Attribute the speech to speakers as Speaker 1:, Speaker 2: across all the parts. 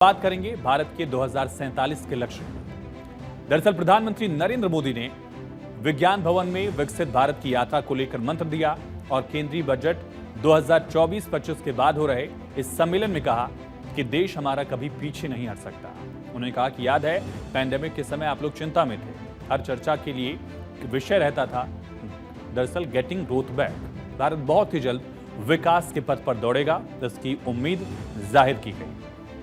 Speaker 1: बात करेंगे भारत के 2047 के लक्ष्य की। दरअसल प्रधानमंत्री नरेंद्र मोदी ने विज्ञान भवन में विकसित भारत की यात्रा को लेकर मंत्र दिया और केंद्रीय बजट 2024-25 के बाद हो रहे इस सम्मेलन में कहा कि देश हमारा कभी पीछे नहीं हट सकता। उन्होंने कहा कि याद है पैंडेमिक के समय आप लोग चिंता में थे, हर चर्चा के लिए विषय रहता था दरअसल गेटिंग ग्रोथ बैक। भारत बहुत ही जल्द विकास के पथ पर दौड़ेगा, इसकी उम्मीद जाहिर की गई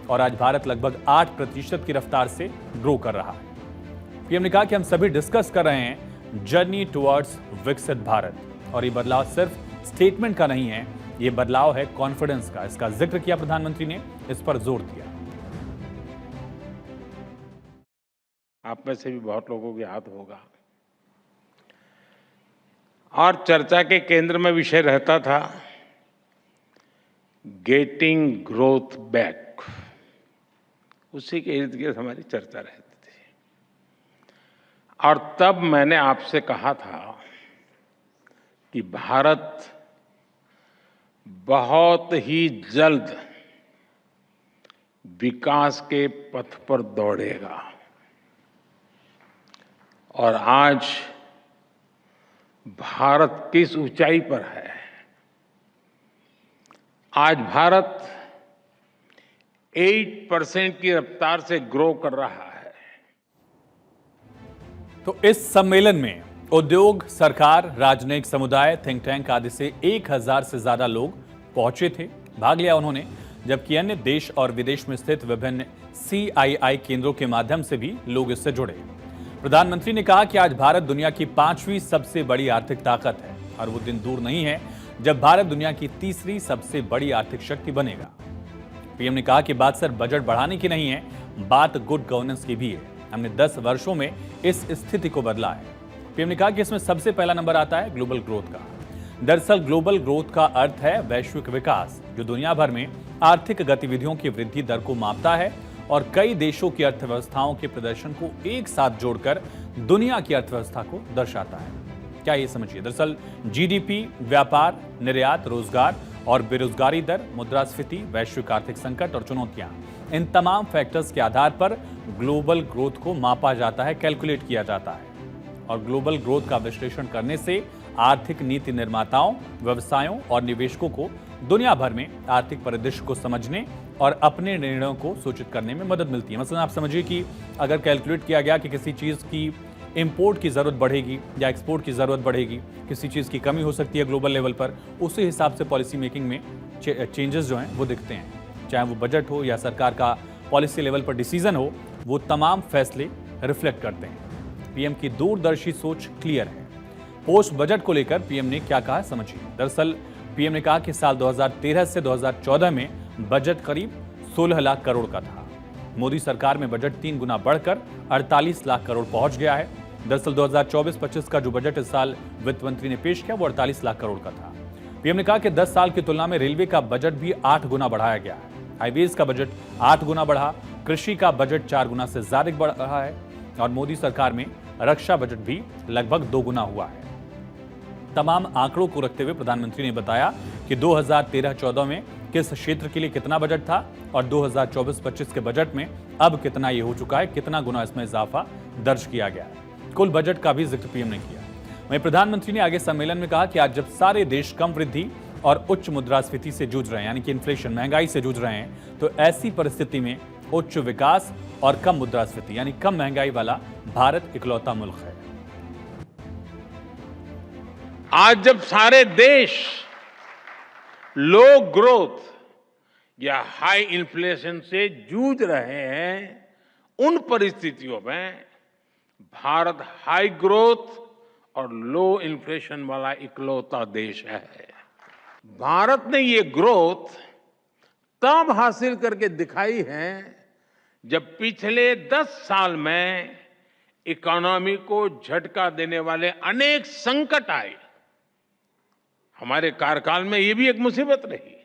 Speaker 1: और आज भारत लगभग 8% की रफ्तार से ग्रो कर रहा है। पीएम ने कहा कि हम सभी डिस्कस कर रहे हैं जर्नी टुवर्ड्स विकसित भारत और ये बदलाव सिर्फ स्टेटमेंट का नहीं है, ये बदलाव है कॉन्फिडेंस का। इसका जिक्र किया प्रधानमंत्री ने, इस पर जोर दिया।
Speaker 2: आप में से भी बहुत लोगों को याद होगा और चर्चा के केंद्र में विषय रहता था गेटिंग ग्रोथ बैक। उसी के इर्द गिर्द हमारी चर्चा रहती थी और तब मैंने आपसे कहा था कि भारत बहुत ही जल्द विकास के पथ पर दौड़ेगा और आज भारत किस ऊंचाई पर है। आज भारत 8% की रफ्तार से ग्रो कर रहा है।
Speaker 1: तो इस सम्मेलन में उद्योग, सरकार, राजनयिक समुदाय, थिंक टैंक आदि से 1000 से ज्यादा लोग पहुंचे थे, भाग लिया उन्होंने, जबकि अन्य देश और विदेश में स्थित विभिन्न CII केंद्रों के माध्यम से भी लोग इससे जुड़े। प्रधानमंत्री ने कहा कि आज भारत दुनिया की 5वीं सबसे बड़ी आर्थिक ताकत है और वो दिन दूर नहीं है जब भारत दुनिया की 3री सबसे बड़ी आर्थिक शक्ति बनेगा। पीएम ने कहा कि बात सिर्फ बजट बढ़ाने की नहीं है, बात गुड गवर्नेंस की भी है। हमने 10 वर्षों में इस स्थिति को बदला है। पीएम ने कहा कि इसमें सबसे पहला नंबर आता है ग्लोबल ग्रोथ का। दरअसल ग्लोबल ग्रोथ का अर्थ है वैश्विक विकास, जो दुनिया भर में आर्थिक गतिविधियों की वृद्धि दर को मापता है और कई देशों की अर्थव्यवस्थाओं के प्रदर्शन को एक साथ जोड़कर दुनिया की अर्थव्यवस्था को दर्शाता है। क्या ये समझिए, दरअसल GDP, व्यापार, निर्यात, रोजगार और बेरोजगारी दर, मुद्रास्फीति, वैश्विक आर्थिक संकट और चुनौतियां, इन तमाम फैक्टर्स के आधार पर ग्लोबल ग्रोथ को मापा जाता है, कैलकुलेट किया जाता है। और ग्लोबल ग्रोथ का विश्लेषण करने से आर्थिक नीति निर्माताओं, व्यवसायों और निवेशकों को दुनिया भर में आर्थिक परिदृश्य को समझने और अपने निर्णयों को सूचित करने में मदद मिलती है। मसलन आप समझिए कि अगर कैलकुलेट किया गया कि किसी चीज़ की इंपोर्ट की ज़रूरत बढ़ेगी या एक्सपोर्ट की ज़रूरत बढ़ेगी, किसी चीज़ की कमी हो सकती है ग्लोबल लेवल पर, उसी हिसाब से पॉलिसी मेकिंग में चेंजेस जो हैं वो दिखते हैं। चाहे वो बजट हो या सरकार का पॉलिसी लेवल पर डिसीजन हो, वो तमाम फैसले रिफ्लेक्ट करते हैं। पीएम की दूरदर्शी सोच क्लियर है। पोस्ट बजट को लेकर पीएम ने क्या कहा समझिए। दरअसल पीएम ने कहा कि साल 2013 से 2014 में बजट करीब 16 लाख करोड़ का था। मोदी सरकार में बजट 3 गुना बढ़कर 48 लाख करोड़ पहुंच गया है। दरअसल 2024-25 का जो बजट इस साल वित्त मंत्री ने पेश किया वो 48 लाख करोड़ का था। पीएम ने कहा कि 10 साल की तुलना में रेलवे का बजट भी 8 गुना बढ़ाया गया है। हाईवेज का बजट 8 गुना बढ़ा, कृषि का बजट 4 गुना से ज्यादा बढ़ रहा है और मोदी सरकार में रक्षा बजट भी लगभग 2 गुना हुआ है। तमाम आंकड़ों को रखते हुए प्रधानमंत्री ने बताया कि 2013-14 में किस क्षेत्र के लिए कितना बजट था और 2024-25 के बजट में अब कितना ये हो चुका है, कितना गुना इसमें इजाफा दर्ज किया गया है। कुल बजट का भी जिक्र पीएम ने किया। वहीं प्रधानमंत्री ने आगे सम्मेलन में कहा कि आज जब सारे देश कम वृद्धि और उच्च मुद्रास्फीति से जूझ रहे हैं, यानी कि इन्फ्लेशन, महंगाई से जूझ रहे हैं, तो ऐसी परिस्थिति में उच्च विकास और कम मुद्रास्फीति यानी कम महंगाई वाला भारत इकलौता मुल्क है।
Speaker 2: आज जब सारे देश लो ग्रोथ या हाई इन्फ्लेशन से जूझ रहे हैं, उन परिस्थितियों में भारत हाई ग्रोथ और लो इन्फ्लेशन वाला इकलौता देश है। भारत ने ये ग्रोथ तब हासिल करके दिखाई है जब पिछले 10 साल में इकोनॉमी को झटका देने वाले अनेक संकट आए। हमारे कार्यकाल में ये भी एक मुसीबत रही।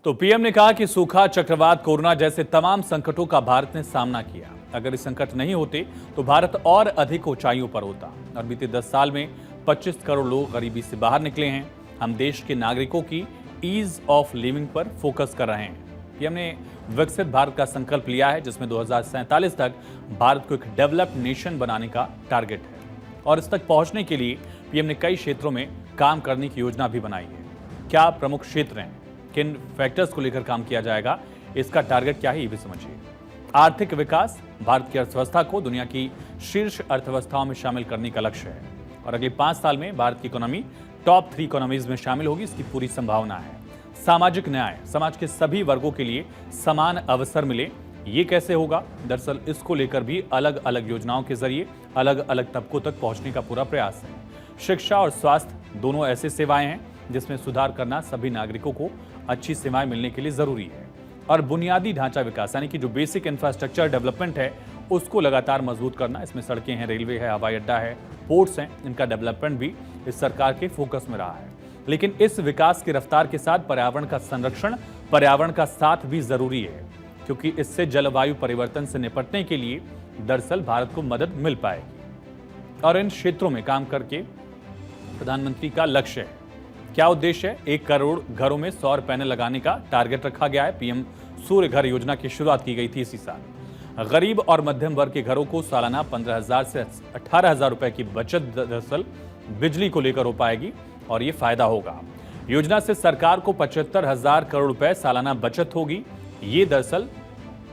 Speaker 1: तो पीएम ने कहा कि सूखा, चक्रवात, कोरोना जैसे तमाम संकटों का भारत ने सामना किया। अगर ये संकट नहीं होते तो भारत और अधिक ऊंचाइयों पर होता और बीते 10 साल में 25 करोड़ लोग गरीबी से बाहर निकले हैं। हम देश के नागरिकों की ईज ऑफ लिविंग पर फोकस कर रहे हैं। पीएम ने विकसित भारत का संकल्प लिया है, जिसमें 2047 तक भारत को एक डेवलप्ड नेशन बनाने का टारगेट है। और इस तक पहुंचने के लिए पीएम ने कई क्षेत्रों में काम करने की योजना भी बनाई है। क्या प्रमुख क्षेत्र हैं, किन फैक्टर्स को लेकर काम किया जाएगा, इसका टारगेट क्या है, ये भी समझिए। आर्थिक विकास, भारत की अर्थव्यवस्था को दुनिया की शीर्ष अर्थव्यवस्थाओं में शामिल करने का लक्ष्य है और अगले 5 साल में भारत की इकोनॉमी टॉप 3 इकोनॉमीज में शामिल होगी, इसकी पूरी संभावना है। सामाजिक न्याय, समाज के सभी वर्गों के लिए समान अवसर मिले, ये कैसे होगा? दरअसल इसको लेकर भी अलग अलग योजनाओं के जरिए अलग अलग तबकों तक पहुंचने का पूरा प्रयास है। शिक्षा और स्वास्थ्य दोनों ऐसे सेवाएं हैं जिसमें सुधार करना सभी नागरिकों को अच्छी सेवाएं मिलने के लिए जरूरी है। और बुनियादी ढांचा विकास, यानी कि जो बेसिक इंफ्रास्ट्रक्चर डेवलपमेंट है उसको लगातार मजबूत करना, इसमें सड़कें हैं, रेलवे है, हवाई अड्डा है, पोर्ट्स हैं, इनका डेवलपमेंट भी इस सरकार के फोकस में रहा है। लेकिन इस विकास की रफ्तार के साथ पर्यावरण का संरक्षण, पर्यावरण का साथ भी जरूरी है, क्योंकि इससे जलवायु परिवर्तन से निपटने के लिए दरअसल भारत को मदद मिल पाएगी। और इन क्षेत्रों में काम करके प्रधानमंत्री का लक्ष्य है। क्या उद्देश्य है? 1 करोड़ घरों में सौर पैनल लगाने का टारगेट रखा गया है। पीएम सूर्य घर योजना की शुरुआत की गई थी इसी साल। गरीब और मध्यम वर्ग के घरों को सालाना 15,000 से 18,000 रुपए की बचत दरअसल बिजली को लेकर हो पाएगी और ये फायदा होगा। योजना से सरकार को 75,000 करोड़ रुपए सालाना बचत होगी। ये दरअसल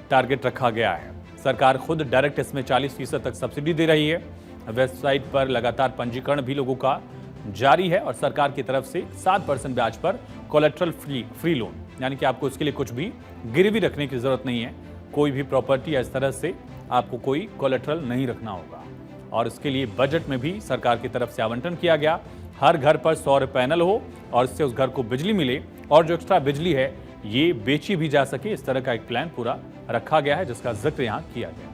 Speaker 1: टारगेट रखा गया है। सरकार खुद डायरेक्ट इसमें 40% तक सब्सिडी दे रही है। वेबसाइट पर लगातार पंजीकरण भी लोगों का जारी है और सरकार की तरफ से 7% ब्याज पर कोलेट्रल फ्री लोन, यानी कि आपको इसके लिए कुछ भी गिरवी रखने की जरूरत नहीं है। कोई भी प्रॉपर्टी या इस तरह से आपको कोई कोलेट्रल नहीं रखना होगा। और इसके लिए बजट में भी सरकार की तरफ से आवंटन किया गया। हर घर पर सौर पैनल हो और इससे उस घर को बिजली मिले और जो एक्स्ट्रा बिजली है ये बेची भी जा सके, इस तरह का एक प्लान पूरा रखा गया है, जिसका जिक्र यहाँ किया गया।